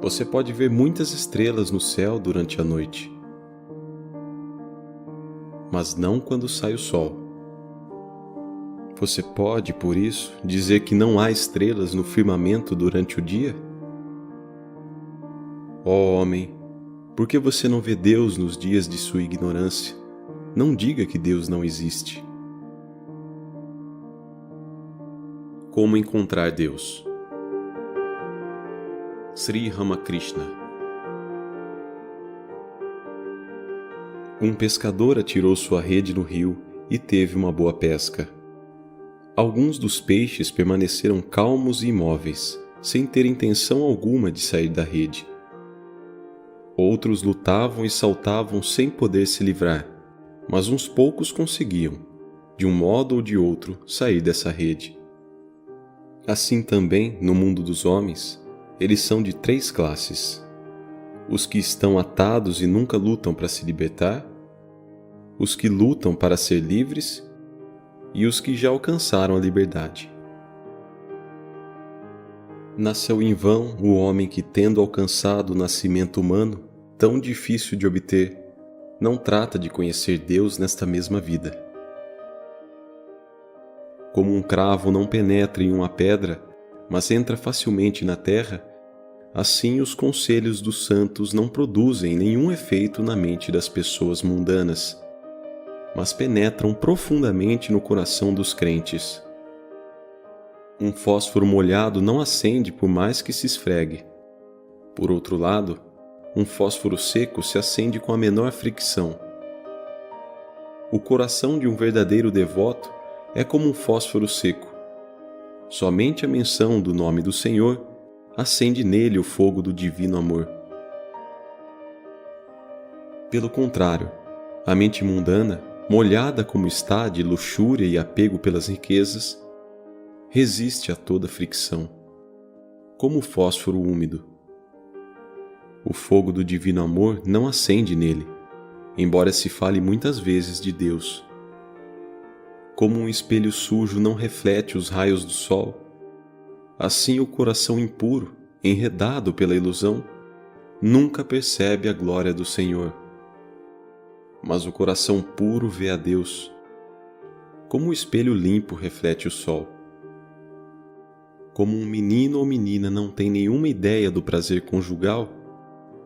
Você pode ver muitas estrelas no céu durante a noite, mas não quando sai o sol. Você pode, por isso, dizer que não há estrelas no firmamento durante o dia? Ó homem, por que você não vê Deus nos dias de sua ignorância? Não diga que Deus não existe. Como encontrar Deus? Sri Ramakrishna. Um pescador atirou sua rede no rio e teve uma boa pesca. Alguns dos peixes permaneceram calmos e imóveis, sem ter intenção alguma de sair da rede. Outros lutavam e saltavam sem poder se livrar, mas uns poucos conseguiam, de um modo ou de outro, sair dessa rede. Assim também, no mundo dos homens, eles são de 3 classes: os que estão atados e nunca lutam para se libertar, os que lutam para ser livres e os que já alcançaram a liberdade. Nasceu em vão o homem que, tendo alcançado o nascimento humano, tão difícil de obter, não trata de conhecer Deus nesta mesma vida. Como um cravo não penetra em uma pedra, mas entra facilmente na terra, assim os conselhos dos santos não produzem nenhum efeito na mente das pessoas mundanas, mas penetram profundamente no coração dos crentes. Um fósforo molhado não acende por mais que se esfregue. Por outro lado, um fósforo seco se acende com a menor fricção. O coração de um verdadeiro devoto é como um fósforo seco. Somente a menção do nome do Senhor acende nele o fogo do divino amor. Pelo contrário, a mente mundana, molhada como está de luxúria e apego pelas riquezas, resiste a toda fricção, como o fósforo úmido. O fogo do divino amor não acende nele, embora se fale muitas vezes de Deus. Como um espelho sujo não reflete os raios do sol, assim o coração impuro, enredado pela ilusão, nunca percebe a glória do Senhor. Mas o coração puro vê a Deus, como o espelho limpo reflete o sol. Como um menino ou menina não tem nenhuma ideia do prazer conjugal,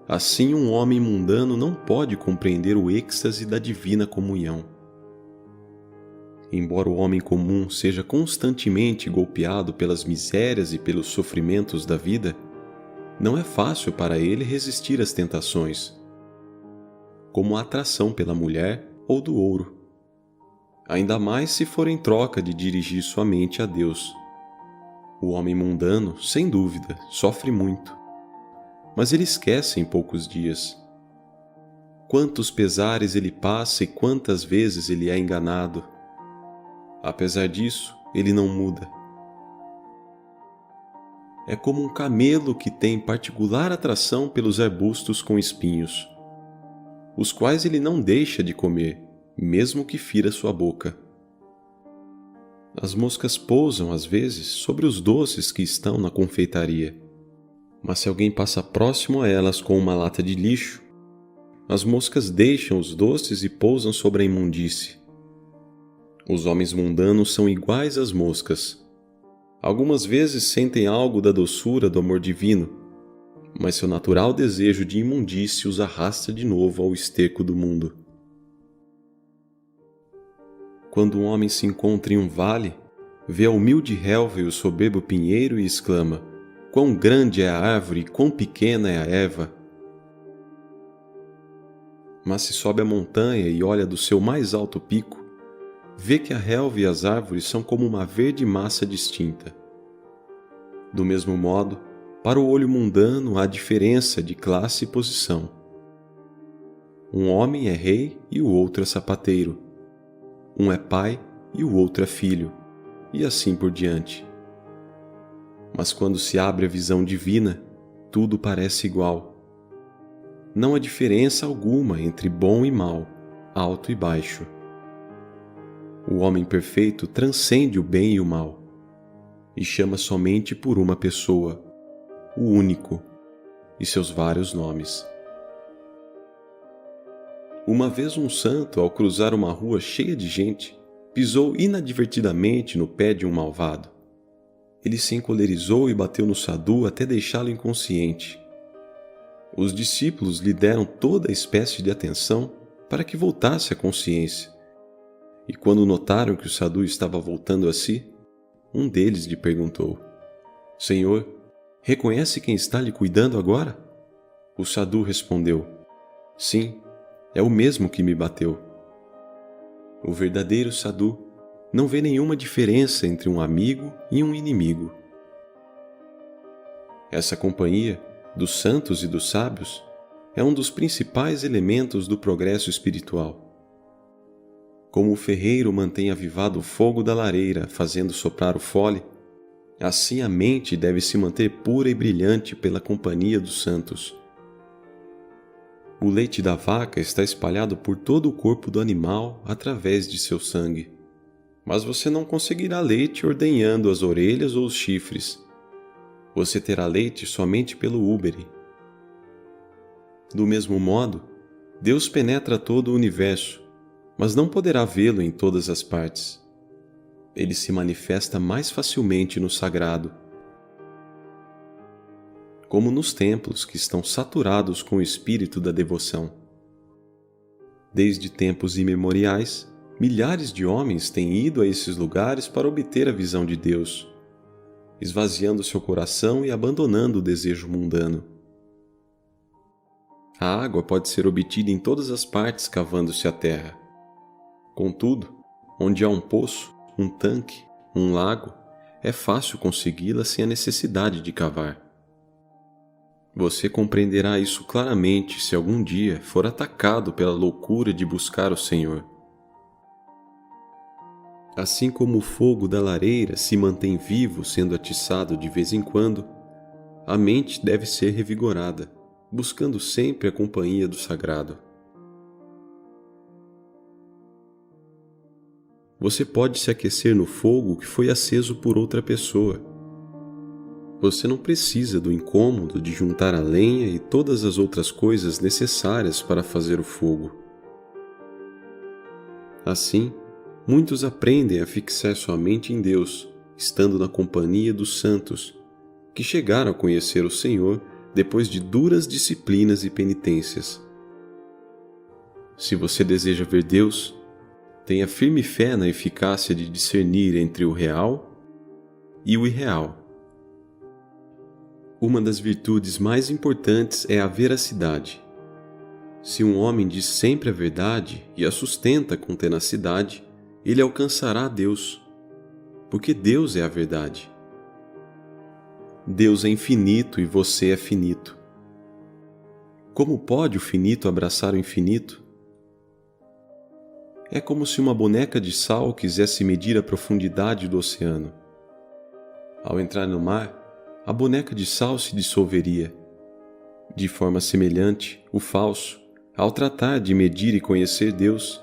assim um homem mundano não pode compreender o êxtase da divina comunhão. Embora o homem comum seja constantemente golpeado pelas misérias e pelos sofrimentos da vida, não é fácil para ele resistir às tentações, como a atração pela mulher ou do ouro, ainda mais se for em troca de dirigir sua mente a Deus. O homem mundano, sem dúvida, sofre muito, mas ele esquece em poucos dias. Quantos pesares ele passa e quantas vezes ele é enganado. Apesar disso, ele não muda. É como um camelo que tem particular atração pelos arbustos com espinhos, os quais ele não deixa de comer, mesmo que fira sua boca. As moscas pousam, às vezes, sobre os doces que estão na confeitaria, mas se alguém passa próximo a elas com uma lata de lixo, as moscas deixam os doces e pousam sobre a imundície. Os homens mundanos são iguais às moscas. Algumas vezes sentem algo da doçura do amor divino, mas seu natural desejo de imundície os arrasta de novo ao esterco do mundo. Quando um homem se encontra em um vale, vê a humilde relva e o soberbo pinheiro e exclama: quão grande é a árvore e quão pequena é a erva! Mas se sobe a montanha e olha do seu mais alto pico, vê que a relva e as árvores são como uma verde massa distinta. Do mesmo modo, para o olho mundano há diferença de classe e posição. Um homem é rei e o outro é sapateiro. Um é pai e o outro é filho, e assim por diante. Mas quando se abre a visão divina, tudo parece igual. Não há diferença alguma entre bom e mal, alto e baixo. O homem perfeito transcende o bem e o mal, e chama somente por uma pessoa, o único, e seus vários nomes. Uma vez um santo, ao cruzar uma rua cheia de gente, pisou inadvertidamente no pé de um malvado. Ele se encolerizou e bateu no sadhu até deixá-lo inconsciente. Os discípulos lhe deram toda a espécie de atenção para que voltasse à consciência. E quando notaram que o sadhu estava voltando a si, um deles lhe perguntou: Senhor, reconhece quem está lhe cuidando agora? O sadhu respondeu: Sim, é o mesmo que me bateu. O verdadeiro sadhu não vê nenhuma diferença entre um amigo e um inimigo. Essa companhia dos santos e dos sábios é um dos principais elementos do progresso espiritual. Como o ferreiro mantém avivado o fogo da lareira, fazendo soprar o fole, assim a mente deve se manter pura e brilhante pela companhia dos santos. O leite da vaca está espalhado por todo o corpo do animal através de seu sangue. Mas você não conseguirá leite ordenhando as orelhas ou os chifres. Você terá leite somente pelo úbere. Do mesmo modo, Deus penetra todo o universo, mas não poderá vê-lo em todas as partes. Ele se manifesta mais facilmente no sagrado, como nos templos que estão saturados com o espírito da devoção. Desde tempos imemoriais, milhares de homens têm ido a esses lugares para obter a visão de Deus, esvaziando seu coração e abandonando o desejo mundano. A água pode ser obtida em todas as partes cavando-se a terra. Contudo, onde há um poço, um tanque, um lago, é fácil consegui-la sem a necessidade de cavar. Você compreenderá isso claramente se algum dia for atacado pela loucura de buscar o Senhor. Assim como o fogo da lareira se mantém vivo sendo atiçado de vez em quando, a mente deve ser revigorada, buscando sempre a companhia do sagrado. Você pode se aquecer no fogo que foi aceso por outra pessoa. Você não precisa do incômodo de juntar a lenha e todas as outras coisas necessárias para fazer o fogo. Assim, muitos aprendem a fixar sua mente em Deus, estando na companhia dos santos, que chegaram a conhecer o Senhor depois de duras disciplinas e penitências. Se você deseja ver Deus, tenha firme fé na eficácia de discernir entre o real e o irreal. Uma das virtudes mais importantes é a veracidade. Se um homem diz sempre a verdade e a sustenta com tenacidade, ele alcançará a Deus, porque Deus é a verdade. Deus é infinito e você é finito. Como pode o finito abraçar o infinito? É como se uma boneca de sal quisesse medir a profundidade do oceano. Ao entrar no mar, a boneca de sal se dissolveria. De forma semelhante, o falso, ao tratar de medir e conhecer Deus,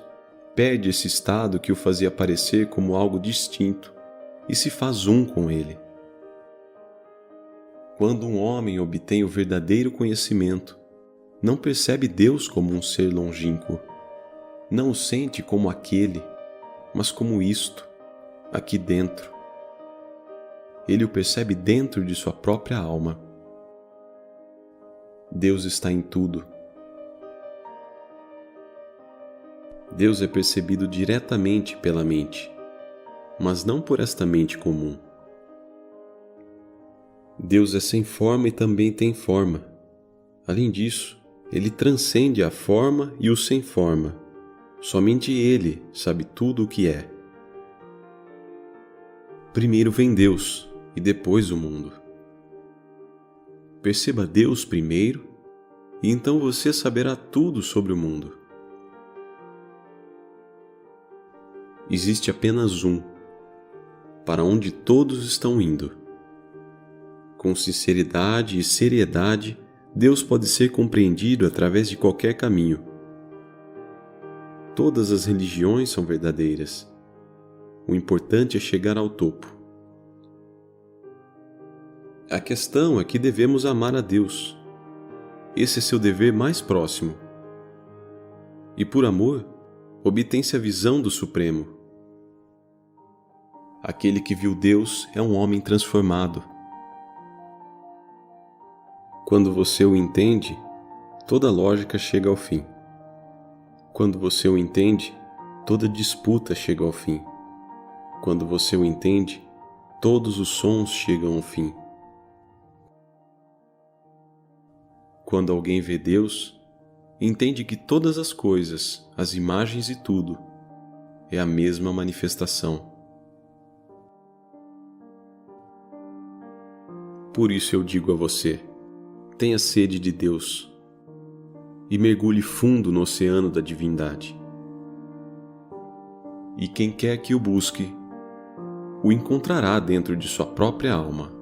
perde esse estado que o fazia parecer como algo distinto e se faz um com ele. Quando um homem obtém o verdadeiro conhecimento, não percebe Deus como um ser longínquo. Não o sente como aquele, mas como isto, aqui dentro. Ele o percebe dentro de sua própria alma. Deus está em tudo. Deus é percebido diretamente pela mente, mas não por esta mente comum. Deus é sem forma e também tem forma. Além disso, ele transcende a forma e o sem forma. Somente ele sabe tudo o que é. Primeiro vem Deus e depois o mundo. Perceba Deus primeiro e então você saberá tudo sobre o mundo. Existe apenas um, para onde todos estão indo. Com sinceridade e seriedade, Deus pode ser compreendido através de qualquer caminho. Todas as religiões são verdadeiras. O importante é chegar ao topo. A questão é que devemos amar a Deus. esse é seu dever mais próximo. E por amor, obtém-se a visão do Supremo. Aquele que viu Deus é um homem transformado. Quando você o entende, toda lógica chega ao fim. Quando você o entende, toda disputa chega ao fim. Quando você o entende, todos os sons chegam ao fim. Quando alguém vê Deus, entende que todas as coisas, as imagens e tudo, é a mesma manifestação. Por isso eu digo a você, tenha sede de Deus e mergulhe fundo no oceano da divindade. E quem quer que o busque, o encontrará dentro de sua própria alma.